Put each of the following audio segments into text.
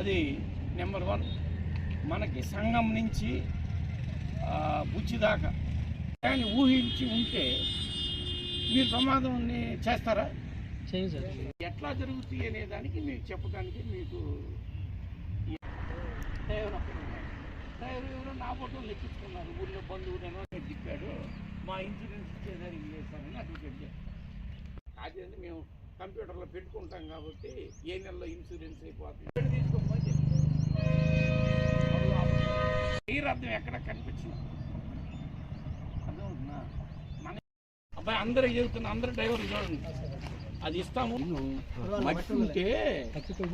అది నెంబర్ 1. మనకి సంఘం నుంచి బుచ్చి దాకా కానీ ఊహించి ఉంటే మీరు ప్రమాదాన్ని చేస్తారా? ఎట్లా జరుగుతాయి అనే దానికి మీకు చెప్పడానికి మీకు డ్రైవర్ నా ఫోటోలు లెక్కించుకున్నారు. ఊళ్ళో బంధువులు తిప్పాడు, మా ఇన్సూరెన్స్ ఇచ్చేదానికి చేస్తారని అడ్వకేట్ అది మేము కంప్యూటర్లో పెట్టుకుంటాం కాబట్టి ఏ నెలలో ఇన్సూరెన్స్ అయిపోతుంది తీసుకోమని చెప్పి అర్థం ఎక్కడ కనిపించింది అర్థమవుతుందా? మన అబ్బాయి అందరూ చెబుతున్నా, అందరూ డ్రైవర్లు చూడండి, అది ఇస్తాము మట్టి ఉంటే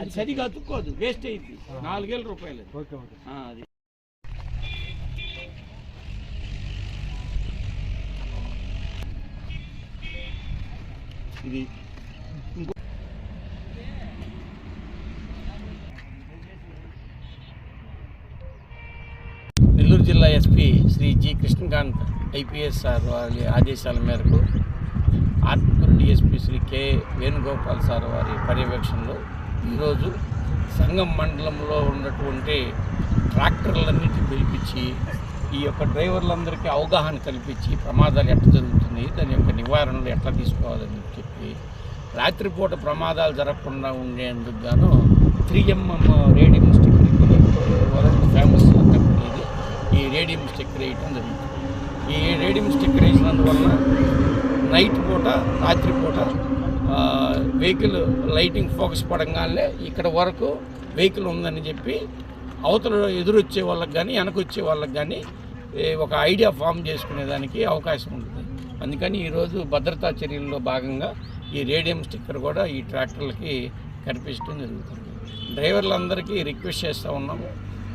అది సరిగా అతుక్కోదు, వేస్ట్ అయింది. 4,000 రూపాయలు అది. ఇది నెల్లూరు జిల్లా SP Shri G Krishnakanth IPS sir వారి ఆదేశాల మేరకు Atmakur DSP Shri K Venugopal sir వారి పర్యవేక్షణలో ఈరోజు సంగం మండలంలో ఉన్నటువంటి ట్రాక్టర్లన్నింటినీ పిలిపించి ఈ యొక్క డ్రైవర్లందరికీ అవగాహన కల్పించి ప్రమాదాలు ఎట్లా జరుగుతున్నాయి, దాని యొక్క నివారణలు ఎట్లా తీసుకోవాలని చెప్పి రాత్రిపూట ప్రమాదాలు జరగకుండా ఉండేందుకు గాను 3MM radium sticker world famous company ఇది. ఈ రేడియం స్టిక్కర్ వేయటం జరుగుతుంది. ఈ రేడియం స్టిక్కర్ వేసినందువల్ల నైట్ పూట రాత్రిపూట వెహికల్ లైటింగ్ ఫోకస్ పడంగానే ఇక్కడ వరకు వెహికల్ ఉందని చెప్పి అవతల ఎదురొచ్చే వాళ్ళకి కానీ వెనకొచ్చే వాళ్ళకి కానీ ఒక ఐడియా ఫామ్ చేసుకునేదానికి అవకాశం ఉంటుంది. అందుకని ఈరోజు భద్రతా చర్యల్లో భాగంగా ఈ రేడియం స్టిక్కర్ కూడా ఈ ట్రాక్టర్లకి కనిపించడం జరుగుతుంది. డ్రైవర్లందరికీ రిక్వెస్ట్ చేస్తూ ఉన్నాము,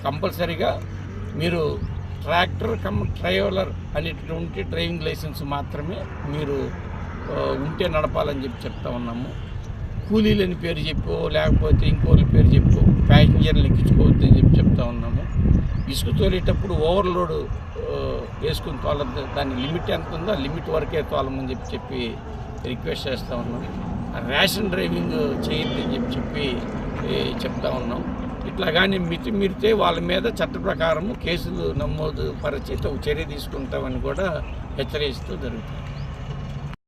కంపల్సరీగా మీరు ట్రాక్టర్ ట్రైవలర్ అనేటువంటి డ్రైవింగ్ లైసెన్స్ మాత్రమే మీరు ఉంటే నడపాలని చెప్తా ఉన్నాము. కూలీలని పేరు చెప్పో లేకపోతే ఇంకోళ్ళ పేరు చెప్పో ప్యాసింజర్లు ఎక్కించుకోవద్దు అని చెప్తా ఉన్నాము. ఇసుక తోలేటప్పుడు ఓవర్లోడ్ వేసుకుని తోలద్దు, దాని లిమిట్ ఎంత ఉందో ఆ లిమిట్ వరకే తోలమని చెప్పి రిక్వెస్ట్ చేస్తూ ఉన్నాం. ర్యాషన్ డ్రైవింగ్ చేయొద్దని చెప్పి చెప్తా ఉన్నాం. ఇట్లా కానీ మితిమీరితే వాళ్ళ మీద చట్ట ప్రకారము కేసులు నమోదు పరిచి చర్య తీసుకుంటామని కూడా హెచ్చరిస్తూ జరుగుతుంది.